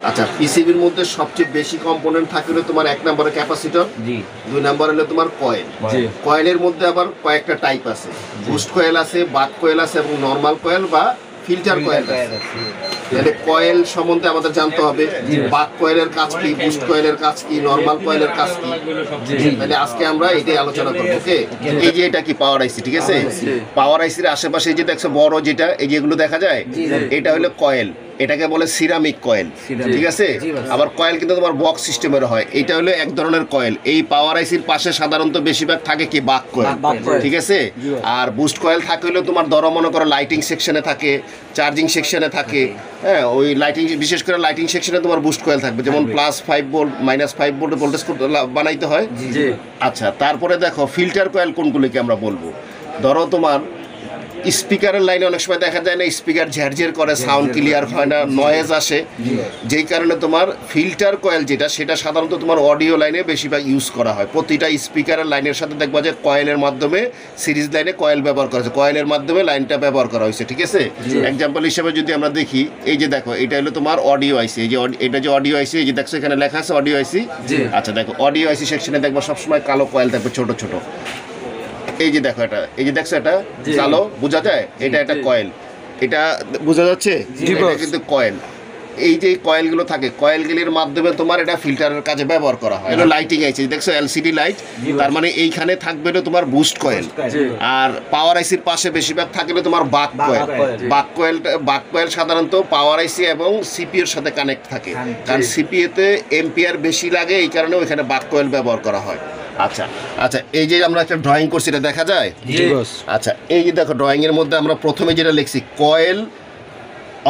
আচ্ছা, পিসিবির মধ্যে সবচেয়ে বেশি কম্পোনেন্ট থাকে হলো তোমার এক নম্বরে ক্যাপাসিটর, দুই নম্বর হলো তোমার কয়েল। কয়েলের মধ্যে আবার কয়েকটা টাইপ আছে, বুস্ট কয়েল আছে, বাক কয়েল আছে এবং নর্মাল কয়েল বা ফিল্টার কয়েল আছে। তাহলে কয়েল সম্বন্ধে আমাদের জানতে হবে, বাক কয়েলের কাজ কি, বুস্ট কয়েলের কাজ কি, নর্মাল কয়েলের কাজ কি। তাহলে আজকে আমরা এটাই আলোচনা করবো। ওকে, এই যে এটা কি পাওয়ার আইসি, ঠিক আছে? পাওয়ার আইসির আশেপাশে যে দেখছো বড় যেটা, এই যেগুলো দেখা যায়, এটা হলো কয়েল। এটাকে বলে সিরামিক কয়েল, ঠিক আছে? আবার কয়েল কিন্তু তোমার বক্স সিস্টেমের হয়। এটা হলো এক ধরনের কয়েল। এই পাওয়ার আইসির পাশে সাধারণত বেশিরভাগ থাকে কি বাক কয়েল, ঠিক আছে? আর বুস্ট কয়েল থাকে হলো তোমার ধরো মনে করো লাইটিং সেকশনে থাকে, চার্জিং সেকশনে থাকে। হ্যাঁ, ওই লাইটিং, বিশেষ করে লাইটিং সেকশনে তোমার বুস্ট কয়েল থাকবে, যেমন +5 ভোল্ট -5 ভোল্ট ভোল্টেজ বানাইতে হয়। আচ্ছা, তারপরে দেখো ফিল্টার কয়েল কোনগুলোকে আমরা বলবো। ধরো তোমার স্পিকারের লাইনে অনেক সময় দেখা যায় না, স্পিকার ঝেরঝের করে, সাউন্ড ক্লিয়ার হয় না, নয়েজ আসে, যেই কারণে তোমার ফিল্টার কয়েল যেটা, সেটা সাধারণত তোমার অডিও লাইনে বেশিরভাগ ইউজ করা হয়। প্রতিটা স্পিকারের লাইনের সাথে দেখবা যে কয়েলের মাধ্যমে সিরিজ লাইনে কয়েল ব্যবহার করা হয়েছে, কয়েলের মাধ্যমে লাইনটা ব্যবহার করা হয়েছে, ঠিক আছে? এক্সাম্পল হিসেবে যদি আমরা দেখি, এই যে দেখো এটা হলো তোমার অডিও আইসি, এই যে এটা যে অডিও আইসি, এই যে দেখছো এখানে লেখা আছে অডিও আইসি। আচ্ছা দেখো, অডিও আইসি সেকশনে দেখবা সবসময় কালো কয়েল থাকবে, ছোট ছোট। এই যে দেখো এটা, এই যে দেখছো এটা কালো, বোঝা যায় এটা একটা কয়েল, এটা বোঝা যাচ্ছে, এটা কিন্তু কয়েল। এই যে কয়েলগুলো থাকে, কয়েলগুলির মাধ্যমে তোমার এটা ফিল্টারের কাজে ব্যবহার করা হয়। এটা লাইটিং আইসি দেখছো, এলসিডি লাইট, তার মানে এইখানে থাকবে না তোমার বুস্ট কয়েল। আর পাওয়ার আইসির পাশে বেশিরভাগ থাকবে তোমার বাক কয়েল। বাক কয়েল সাধারণত পাওয়ার আইসি এবং সিপিইউর সাথে কানেক্ট থাকে, কারণ সিপিইউতে এম্পিয়ার বেশি লাগে, এই কারণে ওইখানে বাক কয়েল ব্যবহার করা হয়। আচ্ছা আচ্ছা, এই যে আমরা একটা ড্রয়িং করছি, এটা দেখা যায়। আচ্ছা, এই যে দেখো ড্রয়িং এর মধ্যে আমরা প্রথমে যেটা লিখছি কয়েল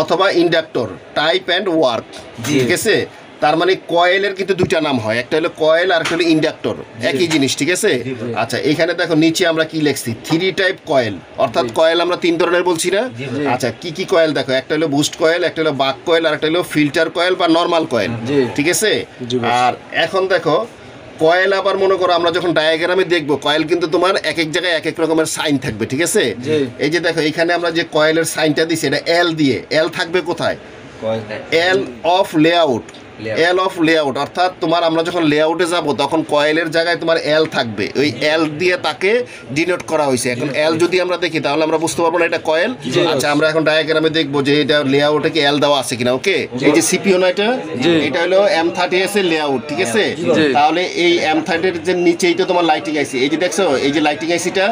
অথবা ইন্ডাক্টর, টাইপ অ্যান্ড ওয়ার্ক, ঠিক আছে? তার মানে কয়েলের কিন্তু দুইটা নাম হয়, একটা হলো কয়েল আর একটা হলো ইন্ডাক্টর, একই জিনিস, ঠিক আছে? আচ্ছা, এখানে দেখো নিচে আমরা কি লিখছি, 3 টাইপ কয়েল, অর্থাৎ কয়েল আমরা 3 ধরনের বলছি না? আচ্ছা, কি কি কয়েল দেখো, একটা হলো বুস্ট কয়েল, একটা হলো বাক কয়েল, আর একটা হলো ফিল্টার কয়েল বা নর্মাল কয়েল, ঠিক আছে? আর এখন দেখো কয়েল আবার মনে করো আমরা যখন ডায়াগ্রামে দেখবো, কয়েল কিন্তু তোমার এক এক জায়গায় এক এক রকমের সাইন থাকবে, ঠিক আছে? এই যে দেখো এখানে আমরা যে কয়েলের সাইনটা দিছি, এটা এল দিয়ে, এল থাকবে কোথায়? L of layout, L of layout, অর্থাৎ তোমার আমরা যখন লেআউটে যাব তখন কয়েলের জায়গায় তোমার এল থাকবে, ওই এল দিয়ে তাকে ডিনোট করা হয়েছে। এখন এল যদি আমরা দেখি তাহলে আমরা বুঝতে পারবো না এটা কয়েল। আচ্ছা, আমরা এখন ডায়াগ্রামে দেখবো যে এটা লেআউটে কি এল দেওয়া আছে কিনা। ওকে, এই যে সিপিইউ না, এটা হলো M30S এর লেআউট, ঠিক আছে? তাহলে এই M30 এর যে নিচেই তো তোমার লাইটিং আইসি, এই যে দেখছো এই যে লাইটিং আইসিটা,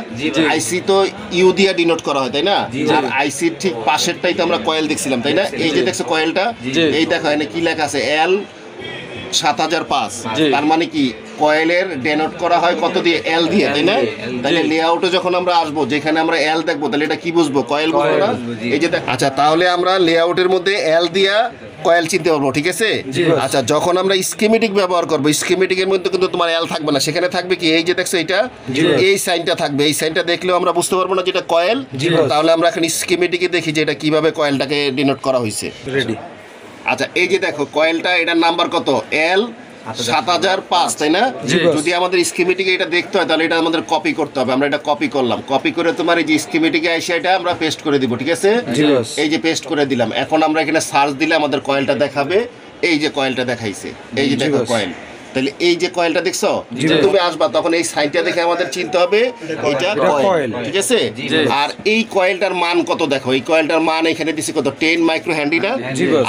আইসি তো ইউ দিয়ে ডিনোট করা হয়, তাই না? আর আইসির ঠিক পাশেরটাই তো আমরা কয়েল দেখছিলাম, তাই না? এই যে দেখছো কয়েলটা, এই দেখো এখানে কি লেখা আছে, এল 7005, তার মানে কি কয়েলের ডেনোট করা হয় কত দিয়ে? এল দিয়ে, তাই না? তাহলে লেআউটে যখন আমরা আসবো, যেখানে আমরা এল দেখবো, তাহলে এটা কি বুঝবো? কয়েল বুঝবো না? এই যে আচ্ছা, তাহলে আমরা লেআউটের মধ্যে এল দিয়া কয়েল চিনতে পারবো, ঠিক আছে? আচ্ছা, যখন আমরা স্কিমেটিক ব্যবহার করবো, স্কিমেটিকের মধ্যে কিন্তু তোমার এল থাকবে না, সেখানে থাকবে কি, এই যে দেখছো এটা, এই সাইনটা থাকবে। এই সাইনটা দেখলেও আমরা বুঝতে পারবো না যেটা কয়েল। তাহলে আমরা এখন স্কিমেটিকে দেখি যে এটা কিভাবে কয়েলটাকে ডিনোট করা হয়েছে। রেডি? আচ্ছা, এই যে দেখো কয়েলটা, এটার নাম্বার কত? এল 7005, তাই না? যদি আমাদের স্কিমেটিকে এটা দেখতে হয় তাহলে এটা আমাদের কপি করতে হবে। আমরা এটা কপি করলাম, কপি করে তোমার এই যে স্কিমেটিকে এসে এটা আমরা পেস্ট করে দিব, ঠিক আছে? এই যে পেস্ট করে দিলাম। এখন আমরা এখানে সার্চ দিলে আমাদের কয়েলটা দেখাবে, এই যে কয়েলটা দেখাইছে, এই যে দেখো কয়েল। তাহলে এই যে কয়েলটা দেখছো, তুমি আসবা তখন এই সাইনটা দেখে আমাদের চিনতে হবে এটা কয়েল, ঠিক আছে? আর এই কয়েলটার মান কত দেখো, এই কয়েলটার মান এখানে দিছি কত? 10 মাইক্রো হেনরি না?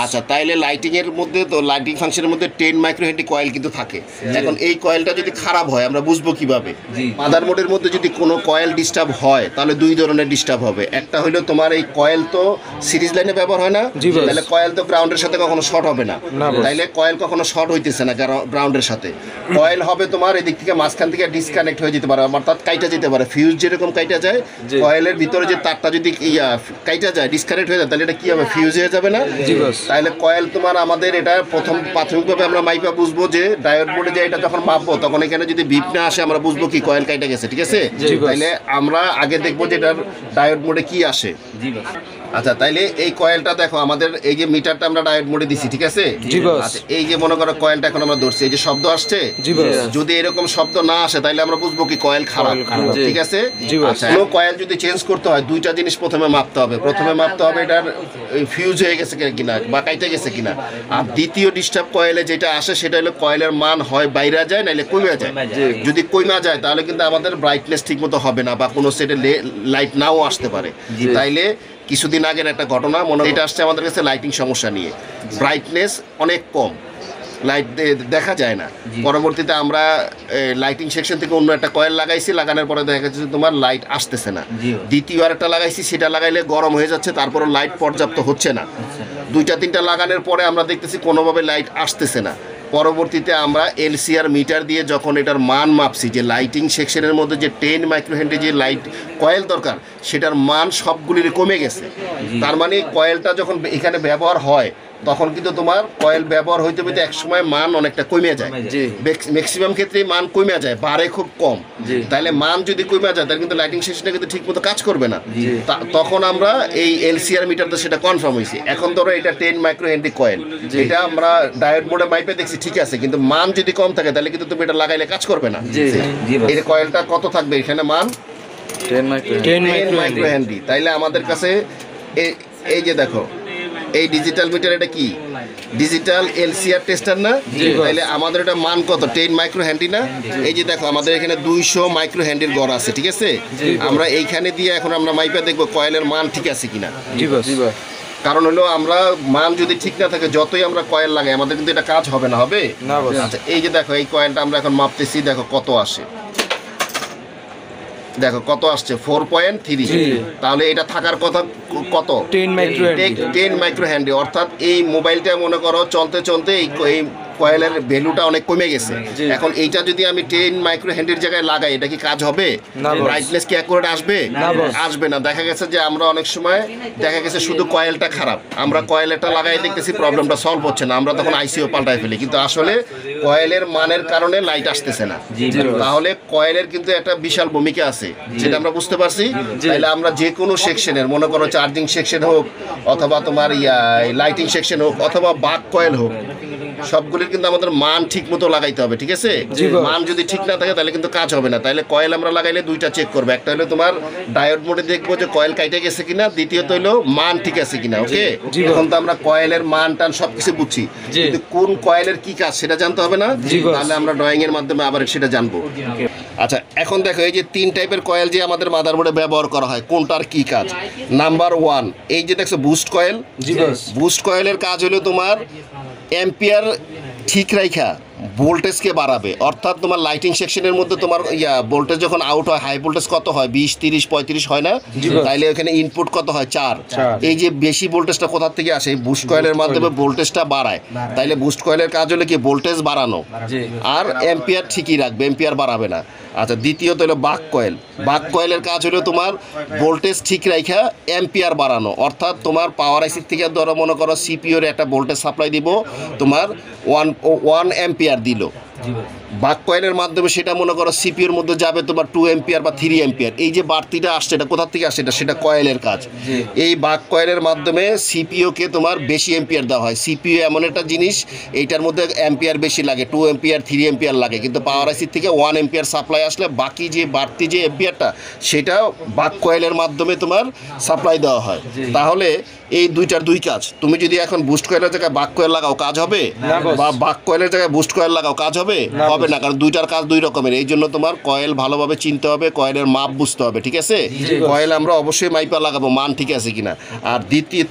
আচ্ছা, তাইলে লাইটিং এর মধ্যে তো লাইটিং ফাংশনের মধ্যে 10 মাইক্রো হেনরি কয়েল কিন্তু থাকে। এখন এই কয়েলটা যদি খারাপ হয় আমরা বুঝবো কিভাবে? মাদার বোর্ডের মধ্যে যদি কোনো কয়েল ডিস্টার্ব হয় তাহলে দুই ধরনের ডিস্টার্ব হবে। একটা হলো তোমার এই কয়েল তো সিরিজ লাইনে ব্যবহার হয় না, তাহলে কয়েল তো গ্রাউন্ডের সাথে কখনো শর্ট হবে না, তাইলে কয়েল কখনো শর্ট হইতেছে না গ্রাউন্ডের সাথে। কয়েল হবে তোমার এদিক থেকে মাঝখান থেকে ডিসকানেক্ট হয়ে যেতে পারে, অর্থাৎ কাইটা যেতে পারে। ফিউজ যেরকম কাইটা যায়, কয়েলের ভিতরে যে তারটা যদি কাইটা যায়, ডিসকানেক্ট হয়ে যায়, তাহলে এটা কি হবে? ফিউজ হয়ে যাবে না? তাহলে কয়েল তোমার আমাদের এটা প্রথম প্রাথমিকভাবে আমরা মাইপা বুঝবো যে ডায়োড বোর্ডে যে এটা যখন মাপবো তখন এখানে যদি বিপ না আসে আমরা বুঝবো কি কয়েল কাইটা গেছে, ঠিক আছে? তাহলে আমরা আগে দেখবো যে এটার ডায়োড বোর্ডে কি আসে। আচ্ছা, তাইলে এই কয়েলটা দেখো, আমাদের এই যে মিটারটা আমরা ডায়োড মোডে দিছি, ঠিক আছে? আচ্ছা, এই যে মনে করো কয়েলটা এখন আমরা ধরছি, এই যে শব্দ আসছে, যদি এরকম শব্দ না আসে তাহলে আমরা বুঝবো কি কয়েল খারাপ, ঠিক আছে? আচ্ছা, কোনো কয়েল যদি চেঞ্জ করতে হয় দুইটা জিনিস প্রথমে মাপতে হবে। প্রথমে মাপতে হবে এটার ফিউজ হয়ে গেছে কিনা বা কাইটে গেছে কিনা। আর দ্বিতীয় ডিস্টার্ব কয়েলে যেটা আসে সেটা হলো কয়েলের মান হয় বাইরে যায় নাহলে কমে যায়। যদি কমে যায় তাহলে কিন্তু আমাদের ব্রাইটনেস ঠিক মতো হবে না বা কোনো সেটে লাইট নাও আসতে পারে। তাইলে কিছুদিন আগের একটা ঘটনা মনে, এটা আসছে আমাদের কাছে লাইটিং সমস্যা নিয়ে, ব্রাইটনেস অনেক কম, লাইট দেখা যায় না। পরবর্তীতে আমরা লাইটিং সেকশন থেকে অন্য একটা কয়েল লাগাইছি, লাগানোর পরে দেখা যাচ্ছে তোমার লাইট আসতেছে না। দ্বিতীয় একটা লাগাইছি, সেটা লাগাইলে গরম হয়ে যাচ্ছে, তারপরে লাইট পর্যাপ্ত হচ্ছে না। দুইটা তিনটা লাগানোর পরে আমরা দেখতেছি কোনোভাবে লাইট আসতেছে না। পরবর্তীতে আমরা এলসিআর মিটার দিয়ে যখন এটার মান মাপছি, যে লাইটিং সেকশনের মধ্যে যে 10 মাইক্রোহেনরি যে লাইট কয়েল দরকার সেটার মান সবগুলির কমে গেছে। তার মানে কয়েলটা যখন এখানে ব্যবহার হয় তখন কিন্তু তোমার কয়েল ব্যবহার হইতে হইতে এক সময় মান অনেকটা কমে যায়, ম্যাক্সিমাম ক্ষেত্রেই মান কমে যায়, বাড়ে খুব কম। তাহলে মান যদি কমে যায় তাহলে কিন্তু লাইটিং সেকশনটা কিন্তু ঠিক মতো কাজ করবে না। তখন আমরা এই এলসিআর মিটারটা সেটা কনফার্ম হয়েছে। এখন ধরো এটা 10 মাইক্রোহেনরি কয়েল, এটা আমরা ডায়োড মোডে মাইপে দেখছি ঠিক আছে, কিন্তু মান যদি কম থাকে তাহলে কিন্তু তুমি এটা লাগাইলে কাজ করবে না। এই কয়েলটা কত থাকবে এখানে মান 10 মাইক্রোহেনরি। তাইলে আমাদের কাছে এই যে দেখো এই ডিজিটাল মিটার, এটা কি ডিজিটাল এলসিআর টেস্টার না? তাহলে আমাদের এটা মান কত 10 মাইক্রোহেনরি না? এই যে দেখো আমাদের এখানে 200 মাইক্রোহেনরির গড় আছে, ঠিক আছে? আমরা এইখানে দিয়ে এখন আমরা মাইপা দেখবো কয়েলের মান ঠিক আছে কিনা। কারণ হলো আমরা মান যদি ঠিক না থাকে যতই আমরা কয়েল লাগাই আমাদের কিন্তু এটা কাজ হবে না, হবে? আচ্ছা, এই যে দেখো এই কয়েলটা আমরা এখন মাপতেছি, দেখো কত আসে, দেখো কত আসছে 4.3। তাহলে এটা থাকার কথা কত 10 মাইক্রোহেনরি। অর্থাৎ এই মোবাইলটা মনে করো চলতে চলতে এই কয়েলের ভ্যালুটা অনেক কমে গেছে। এখন এইটা যদি আমি 10 মাইক্রোহেনরির জায়গায় লাগাই এটা কি কাজ হবে? ব্রাইটনেস কি অ্যাকুরেট আসবে? আসবে না। দেখা গেছে যে আমরা অনেক সময় দেখা গেছে শুধু কয়েলটা খারাপ, আমরা কয়েলটা লাগাই দেখতেছি প্রবলেমটা সলভ হচ্ছে না, আমরা তখন আইসিও পাল্টাই ফেলি, কিন্তু আসলে কয়েলের মানের কারণে লাইট আসতেছে না। তাহলে কয়েলের কিন্তু একটা বিশাল ভূমিকা আছে, যেটা আমরা বুঝতে পারছি। তাহলে আমরা যে কোনো সেকশনের মনে করো চার্জিং সেকশন হোক অথবা তোমার লাইটিং সেকশন হোক অথবা বাক কয়েল হোক, সবগুলির কিন্তু আমাদের মান ঠিক মতো লাগাইতে হবে, ঠিক আছে? মান যদি ঠিক না থাকে তাহলে কিন্তু কাজ হবে না। তাহলে কয়েল আমরা লাগাইলে দুইটা চেক করবো, একটা হলো তোমার ডায়োড মোডে দেখবো যে কয়েল কাইটে গেছে কিনা, দ্বিতীয়ত হলো মান ঠিক আছে কিনা। ওকে, এখন তো আমরা কয়েলের মান টান সবকিছু বুঝছি, কিন্তু কোন কয়েলের কি কাজ সেটা জানতে হবে না? তাহলে আমরা ড্রয়িং এর মাধ্যমে আবার সেটা জানবো। আচ্ছা, এখন দেখো এই যে 3 টাইপের কয়েল যে আমাদের মাদারবোর্ডে ব্যবহার করা হয়, কোনটার কি কাজ? নাম্বার 1, এই যে দেখছো বুস্ট কয়েল। বুস্ট কয়েলের কাজ হলো তোমার এম্পিয়ার ঠিক রাখা ভোল্টেজকে বাড়াবে। অর্থাৎ তোমার লাইটিং সেকশনের মধ্যে তোমার ভোল্টেজ যখন আউট হয়, হাই ভোল্টেজ কত হয় 20, 30, 35 হয় না? তাইলে ওখানে ইনপুট কত হয় 4। এই যে বেশি ভোল্টেজটা কোথা থেকে আসে? বুস্ট কয়েলের মাধ্যমে ভোল্টেজটা বাড়ায়। তাইলে বুস্ট কয়েলের কাজ হলো কি ভোল্টেজ বাড়ানো, আর এম্পিয়ার ঠিকই রাখবে, এম্পিয়ার বাড়াবে না। আচ্ছা, দ্বিতীয়ত হলো বাক কয়েল। বাক কয়েলের কাজ হলো তোমার ভোল্টেজ ঠিক রাখা এম্পিয়ার বাড়ানো। অর্থাৎ তোমার পাওয়ার আইসি থেকে ধরো মনে করো সিপিইউর একটা ভোল্টেজ সাপ্লাই দিব, তোমার 1 এম্পিয়ার দিল, বাক কয়েলের মাধ্যমে সেটা মনে করো সিপিইউর মধ্যে যাবে তোমার 2 এম্পিয়ার বা 3 এম্পিয়ার। এই যে বাড়তিটা আসছে এটা কোথা থেকে আসছে? সেটা কয়েলের কাজ। এই বাক কয়েলের মাধ্যমে সিপিইউকে তোমার বেশি এম্পিয়ার দেওয়া হয়। সিপিইউ এমন একটা জিনিস, এইটার মধ্যে এম্পিয়ার বেশি লাগে, 2 এম্পিয়ার 3 এম্পিয়ার লাগে, কিন্তু পাওয়ার আইসি থেকে 1 এম্পিয়ার সাপ্লাই আসলে বাকি যে বাড়তি যে এম্পিয়ারটা সেটা বাক কয়েলের মাধ্যমে তোমার সাপ্লাই দেওয়া হয়। তাহলে এই দুইটার দুই কাজ। তুমি যদি এখন বুস্ট কয়েলের জায়গায় বাক কয়েল লাগাও কাজ হবে, বা বাক কয়েলের জায়গায় বুস্ট কয়েল লাগাও কাজ হবে? হবে না, কারণ দুইটার কাজ দুই রকমের। এই জন্য তোমার কয়েল ভালোভাবে চিনতে হবে, কয়েলের মাপ বুঝতে হবে, ঠিক আছে? কয়েল আমরা অবশ্যই মাইপা লাগাবো মান ঠিক আছে কিনা। আর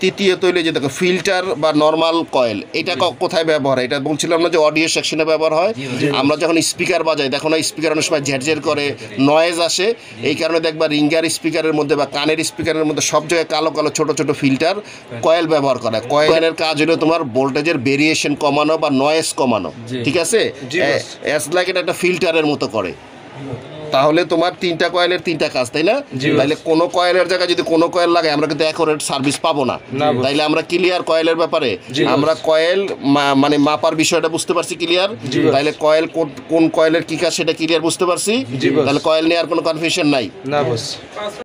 তৃতীয়ত হইলে যে দেখো ফিল্টার বা নর্মাল কয়েল, এটা কোথায় ব্যবহার হয়? এটা বলছিলাম না যে অডিও সেকশনে ব্যবহার হয়। আমরা যখন স্পিকার বাজাই দেখো না, স্পিকার অনেক সময় ঝেরঝের করে, নয়েজ আসে, এই কারণে দেখবা রিঙ্গার স্পিকারের মধ্যে বা কানের স্পিকারের মধ্যে সব জায়গায় কালো কালো ছোট ছোট ফিল্টার কয়েল ব্যবহার করা। কয়েলের কাজ হলো তোমার ভোল্টেজের ভেরিয়েশন কমানো বা নয়েজ কমানো, ঠিক আছে? অ্যাজ লাইক এটা একটা ফিল্টারের মতো করে। তাহলে তোমার 3টা কয়েলের 3টা কাজ, তাই না? তাইলে কোনো কয়েলের জায়গায় যদি কোনো কয়েল লাগে আমরা কিন্তু অ্যাকুরেট সার্ভিস পাবো না। তাইলে আমরা ক্লিয়ার কয়েলের ব্যাপারে, আমরা কয়েল মানে মাপার বিষয়টা বুঝতে পারছি ক্লিয়ার। তাইলে কয়েল কোন কয়েলের কি কাজ সেটা ক্লিয়ার বুঝতে পারছি। তাহলে কয়েল নিয়ে আর কোনো কনফিউশন নাই।